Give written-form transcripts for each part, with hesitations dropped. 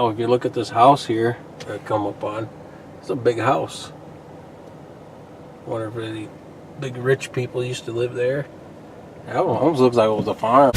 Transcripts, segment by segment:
Oh, if you look at this house here that I come up on, it's a big house. I wonder if any big rich people used to live there. It almost looks like it was a farm.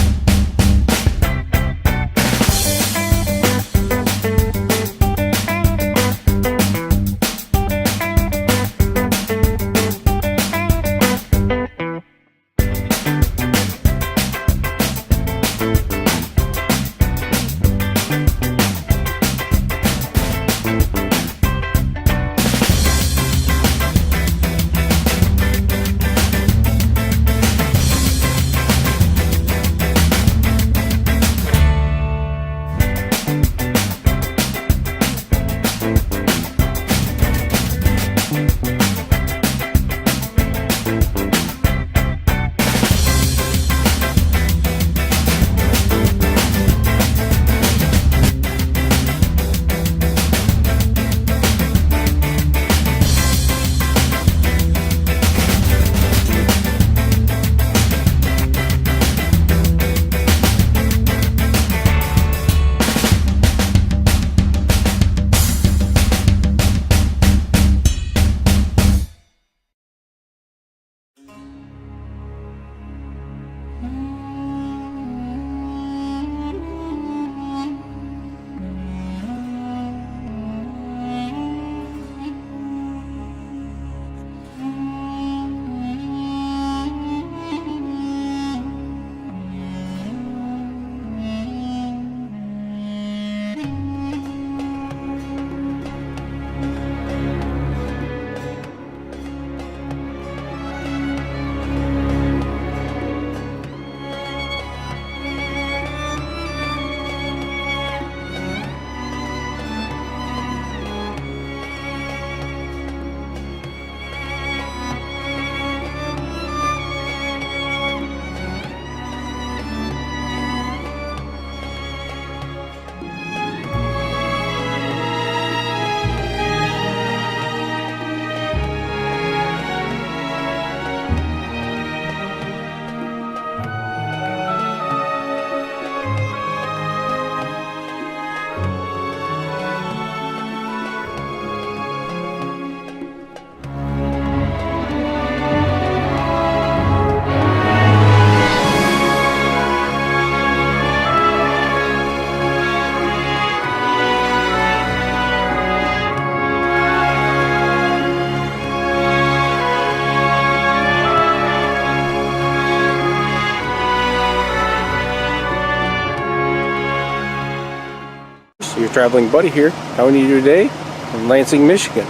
Your traveling buddy here, coming to you today from Lansing, Michigan.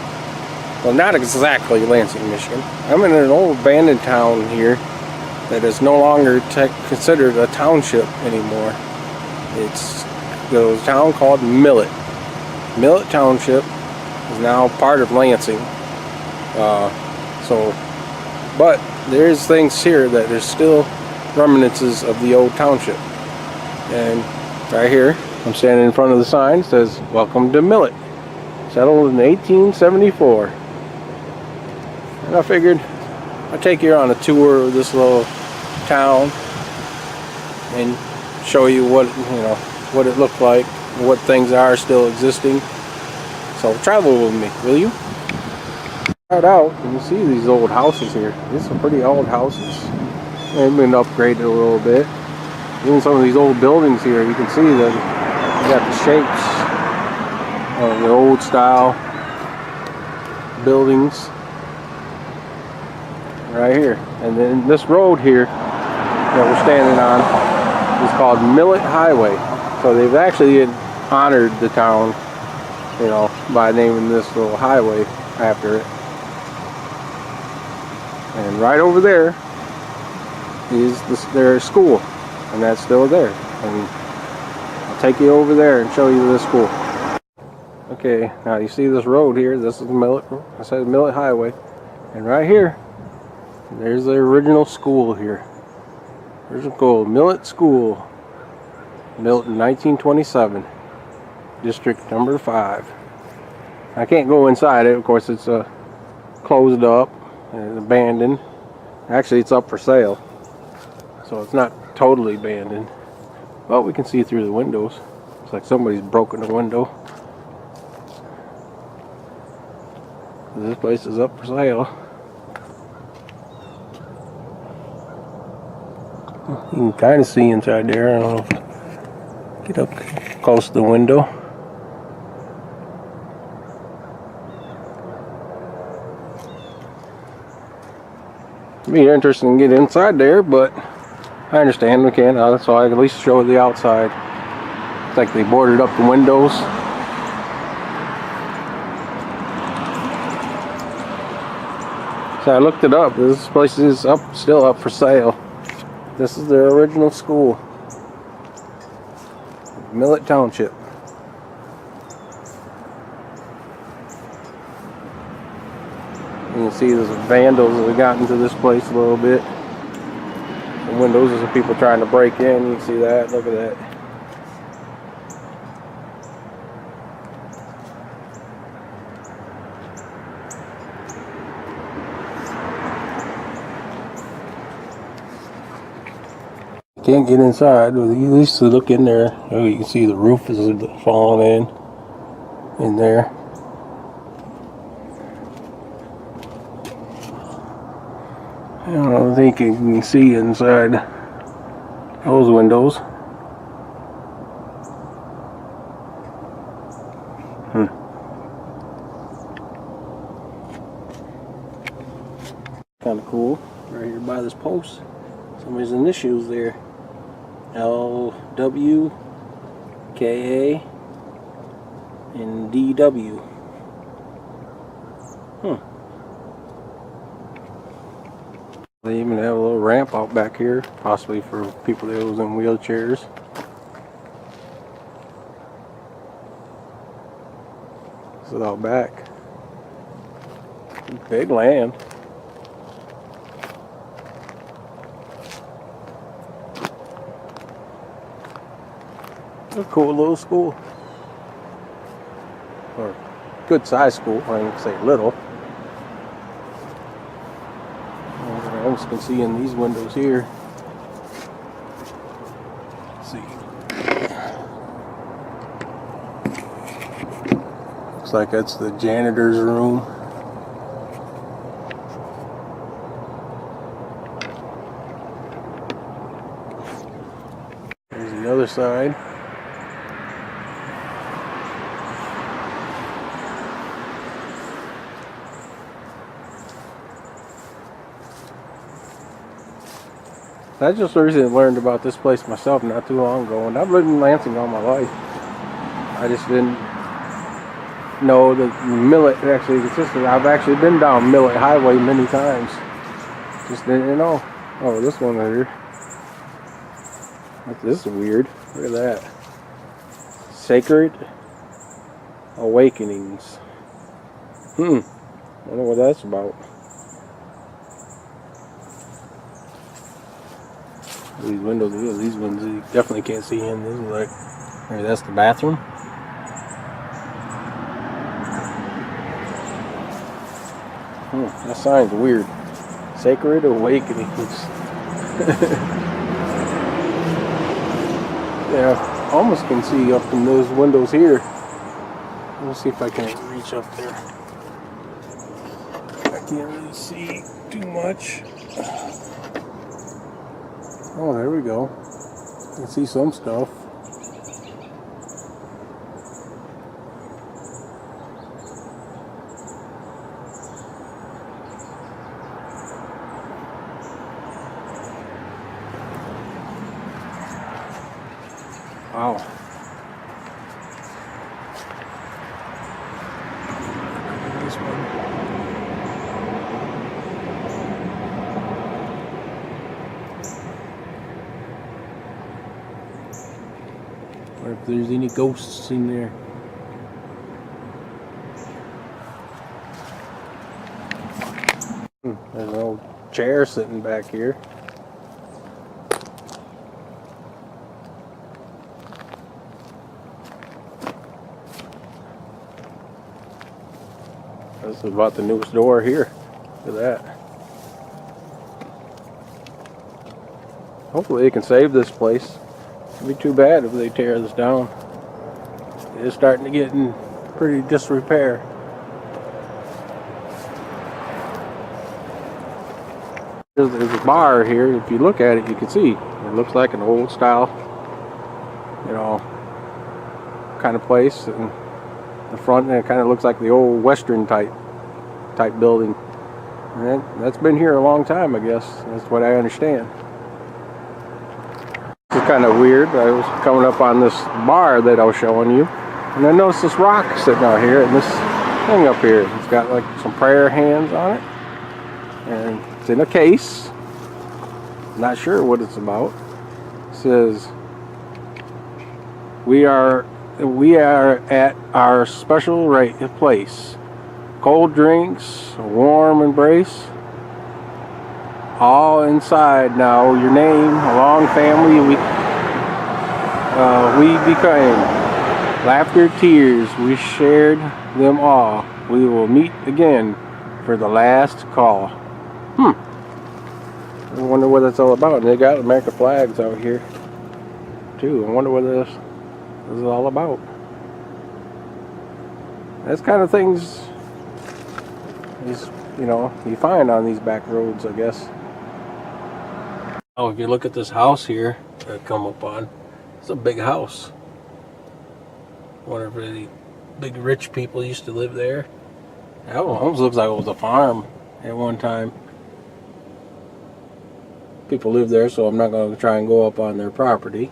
Well, not exactly Lansing, Michigan. I'm in an old abandoned town here that is no longer considered a township anymore. It's a town called Millett. Millett Township is now part of Lansing. But there's things here that there's still remnants of the old township. And right here, I'm standing in front of the sign that says, "Welcome to Millett." Settled in 1874. And I figured I'd take you on a tour of this little town and show you what it looked like, what things are still existing. So travel with me, will you? Start out and you see these old houses here. These are pretty old houses. They've been upgraded a little bit. Even some of these old buildings here, you can see that you got the shapes of the old style buildings right here. And then this road here that we're standing on is called Millett Highway. So they've actually honored the town, by naming this little highway after it. And right over there is their school, and that's still there. And take you over there and show you this school. Okay, now you see this road here. This is Millett. I said Millett Highway, and right here, there's the original school here. There's a school, Millett School, built in 1927, District number 5. I can't go inside it. Of course, it's closed up and abandoned. Actually, it's up for sale, so it's not totally abandoned. Well, we can see through the windows, Looks like somebody's broken the window. This place is up for sale. You can kind of see inside there. I don't know if get up close to the window. It'd be interesting to get inside there, but I understand we can't, so I can at least show the outside. It's like they boarded up the windows. So I looked it up. This place is still up for sale. This is their original school, Millett Township. You can see there's vandals that have gotten into this place a little bit. The windows, there's some people trying to break in. You can see that. Look at that. Can't get inside, but at least to look in there. Oh, you can see the roof is falling in there. I don't think you can see inside those windows. Kind of cool. Right here by this post, somebody's initials there. LW, KA, and DW. They even have a little ramp out back here, possibly for people that was in wheelchairs. This is out back. Big land. A cool little school, or good sized school. I ain't say little. I almost can see in these windows here. Let's see. Looks like that's the janitor's room. There's the other side. I just recently learned about this place myself not too long ago, and I've lived in Lansing all my life. I just didn't know that Millett actually existed. I've actually been down Millett Highway many times. Just didn't know. Oh, this one right here. This is weird. Look at that. Sacred Awakenings. I don't know what that's about. These windows, these ones you definitely can't see in. This is like, maybe that's the bathroom. That sign's weird. Sacred Awakenings. Yeah, almost can see up in those windows here. Let's see if I can reach up there. I can't really see too much. Oh, there we go. You can see some stuff. Wow. This one. Or if there's any ghosts in there. There's an old chair sitting back here. This is about the newest door here. Look at that. Hopefully they can save this place. It'd be too bad if they tear this down. It's starting to get in pretty disrepair. There's a bar here. If you look at it, you can see it looks like an old style, you know, kind of place. And the front, and it kind of looks like the old Western type building. And that's been here a long time, I guess. That's what I understand. It's kind of weird. I was coming up on this bar that I was showing you, and I noticed this rock sitting out here and this thing up here. It's got like some prayer hands on it, and it's in a case. Not sure what it's about. It says, we are at our special place. Cold drinks, a warm embrace. All inside now. Your name, a long family. We became. Laughter, tears, we shared them all. We will meet again for the last call. I wonder what that's all about. And they got American flags out here too. I wonder what this is all about. That's kind of things, you know, you find on these back roads, I guess. Oh, if you look at this house here that I come up on, it's a big house. I wonder if any big rich people used to live there. That almost looks like it was a farm at one time. People live there, so I'm not going to try and go up on their property.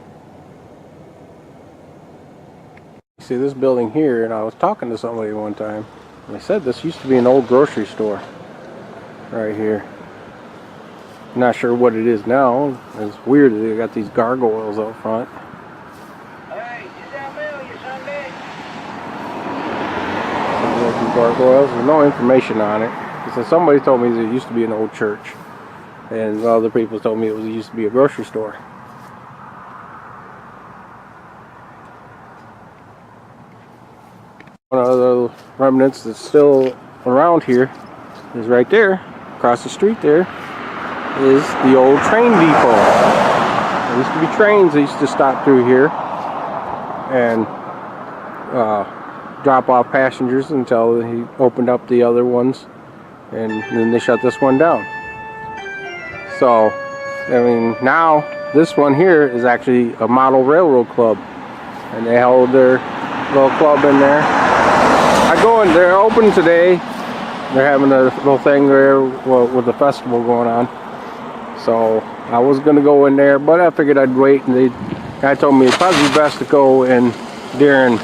See this building here, and I was talking to somebody one time, and they said this used to be an old grocery store right here. I'm not sure what it is now. It's weird that they got these gargoyles out front. Hey, is that mail you Sunday? Gargoyles. There's no information on it. Because somebody told me that it used to be an old church, and other people told me it used to be a grocery store. One of the remnants that's still around here is right there, across the street there, is the old train depot. There used to be trains that used to stop through here and drop off passengers until he opened up the other ones, and then they shut this one down. So, I mean, now this one here is actually a model railroad club, and they hold their little club in there. I go in, they're open today. They're having a little thing there with the festival going on. So I was gonna go in there, but I figured I'd wait, and the guy told me it'd probably be best to go in during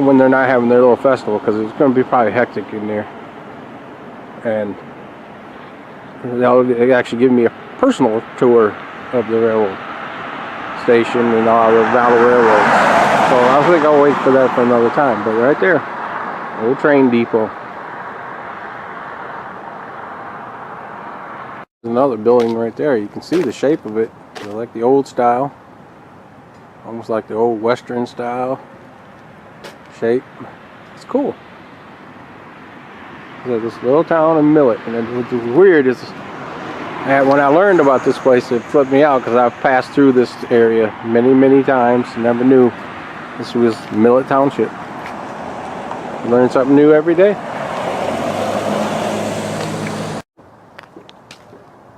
when they're not having their little festival, because it's gonna be probably hectic in there. And they'll actually give me a personal tour of the railroad station and all the Fallow railroads. So I think I'll wait for that for another time. But right there, old train depot. There's another building right there. You can see the shape of it. I like the old style, almost like the old Western style shape. It's cool. So this little town of Millett, and what's weird is when I learned about this place, it flipped me out, because I've passed through this area many times, never knew this was Millett Township. Learn something new every day.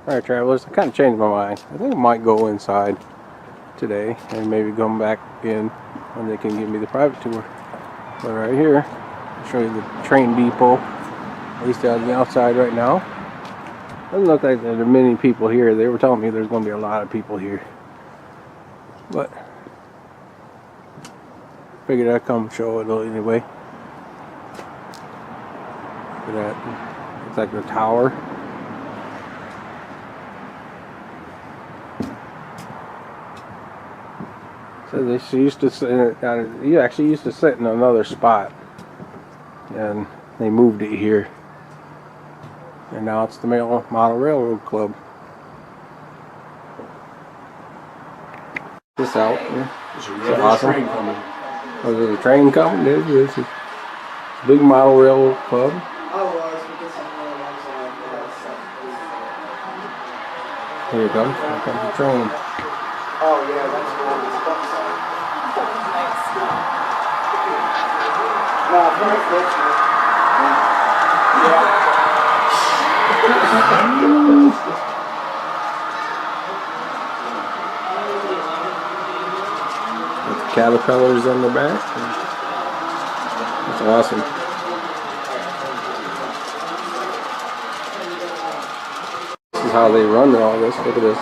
Alright, travelers, I kind of changed my mind. I think I might go inside today and maybe come back in when they can give me the private tour. But right here, I'll show you the train depot, at least on the outside right now. Doesn't look like there are many people here. They were telling me there's going to be a lot of people here. But figured I'd come show it anyway. Look at that. It's like the tower. So they used to sit, you actually used to sit in another spot, and they moved it here, and now it's the Model Railroad Club. This out here. It's awesome. Train coming. Oh, there's a train coming. There's a big Model Railroad Club. Here it comes. Here comes the train. Oh yeah, that's the one. With the caterpillars on the back. That's awesome. This is how they run all this. Look at this.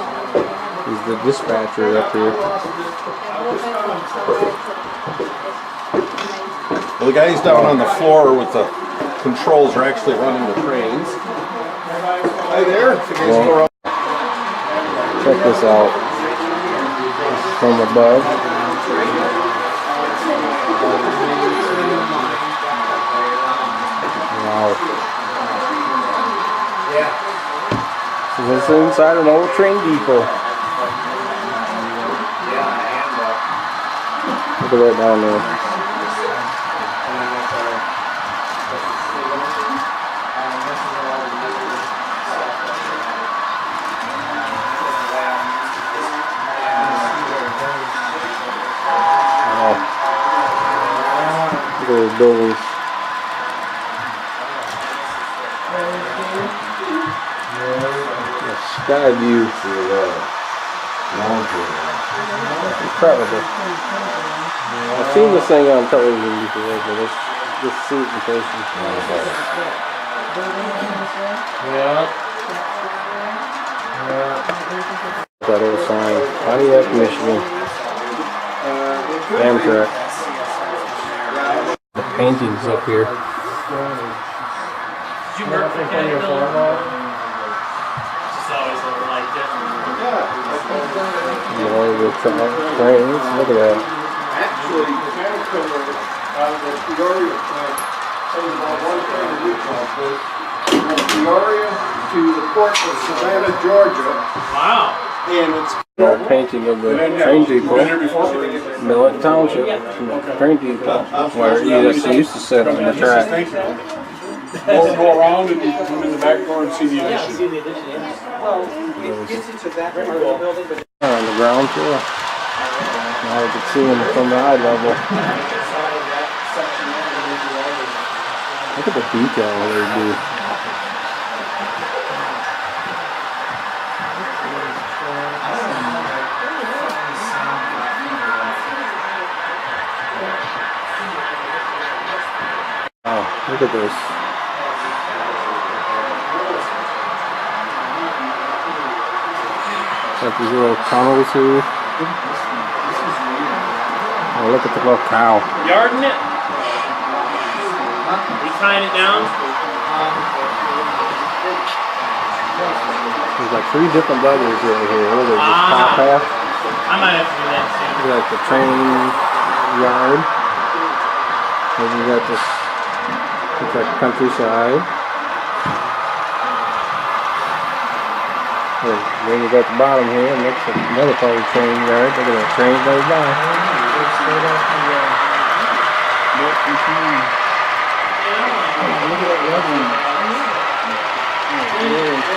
He's the dispatcher up here. Well, the guys down on the floor with the controls are actually running the trains. Hi there. If you guys go around. Check this out. This is from above. Wow. So this is inside an old train depot. Look at that down there. Look at those buildings. The sky view. That's incredible. I've seen this thing on television before, but let's just see it in person. That old sign. Pontiac, Michigan. Amtrak. The paintings up here. Did you work for Kenny Fallow? It's always a little like different. More of the trains. Look at that. Actually, the caterpillar out of the Peoria plant says about 1 train a week off this. From Peoria to the port of Savannah, Georgia. Wow. And it's All painting of the train depot. Millett Township. Train depot. Where you used to sit on the track. Go around and come in the back door and see the addition. On the ground floor. Now you can see them from the eye level. Look at the detail they do. Oh, look at this. Got these little tunnels here. Oh, look at the little cow. Yarding it? You tying it down? There's like 3 different levels right here. Look at this top half. I might have to do that soon. You got the train yard. And you got this, looks like countryside. And then you got the bottom here, and that's another part of the train yard. Look at that train goes by.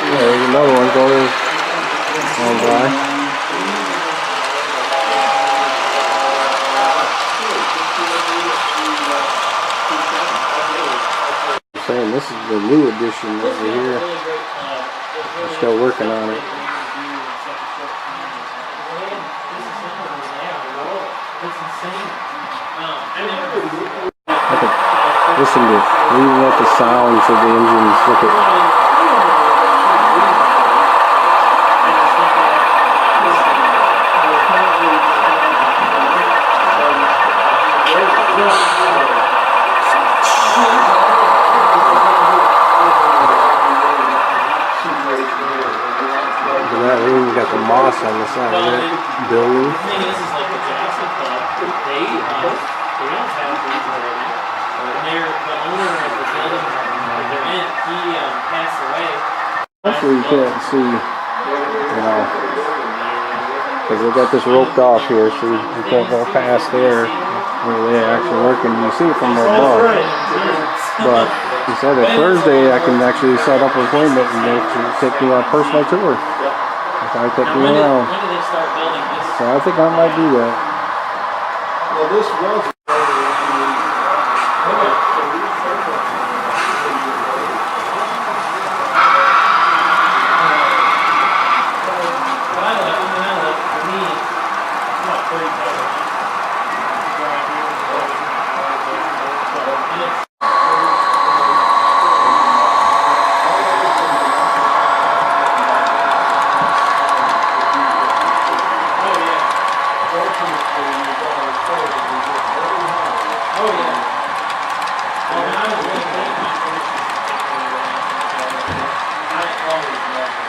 There's another one going on by. Saying this is the new edition over here. They're still working on it. Look at, listen to even at the sounds of the engines. Look at. We even got the moss on the side of that building. The thing is like the Jackson Club, they don't have these right now. The owner of the building they're in, he passed away. Hopefully you can't see, you know, because they got this roped off here, so you can't go past there where they're actually working. You see it from above. But he said that Thursday I can actually set up an appointment and they can take me on a personal tour. I take me around. When did they start building this? So I think I might do that. well, this was. Oh yeah. Well, when I was really big, my first I always loved it.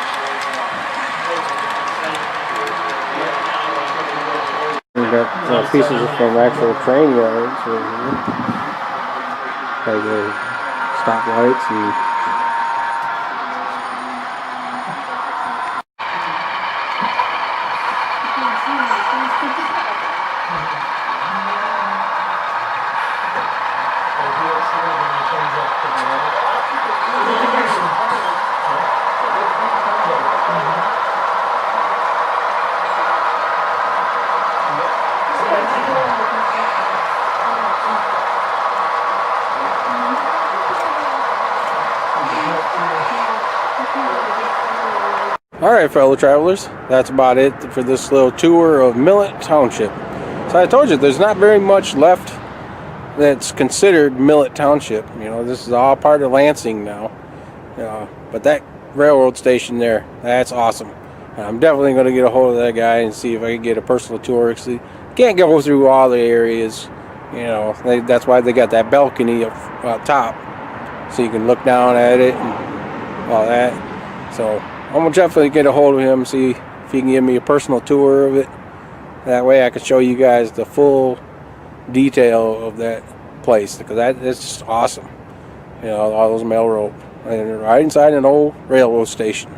We got pieces from actual train yards right here. Like the stoplights and Alright, fellow travelers, that's about it for this little tour of Millett Township. So I told you, there's not very much left that's considered Millett Township. You know, this is all part of Lansing now. But that railroad station there, that's awesome. I'm definitely going to get a hold of that guy and see if I can get a personal tour. Can't go through all the areas. You know, that's why they got that balcony up top, so you can look down at it and all that. So I'm going to definitely get a hold of him, see if he can give me a personal tour of it. That way I can show you guys the full detail of that place, because that's just awesome. You know, all those mail rope. And right inside an old railroad station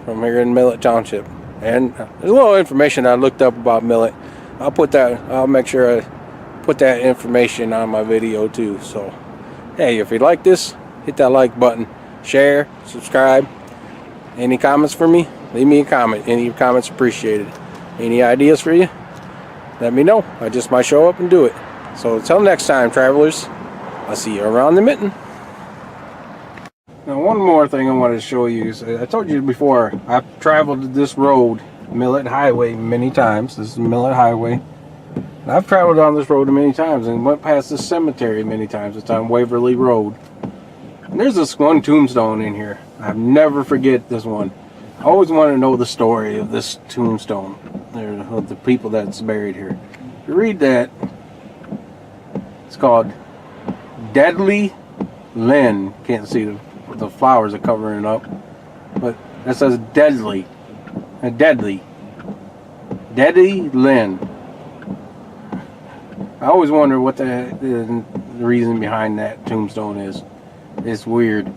from here in Millett Township. And there's a little information I looked up about Millett. I'll make sure I put that information on my video too. So, hey, if you like this, hit that like button, share, subscribe. Any comments for me? Leave me a comment. Any comments appreciated. Any ideas for you? Let me know. I just might show up and do it. So until next time, travelers, I'll see you around the mitten. Now, one more thing I wanted to show you is, I told you before, I've traveled this road, Millett Highway, many times. This is Millett Highway. And I've traveled on this road many times and went past this cemetery many times. It's on Waverly Road. And there's this one tombstone in here. I'll never forget this one. I always want to know the story of this tombstone, of the people that's buried here. If you read that, it's called Deadly Lynn. Can't see the flowers are covering it up, but it says Deadly. Deadly Lynn. I always wonder what the reason behind that tombstone is. It's weird.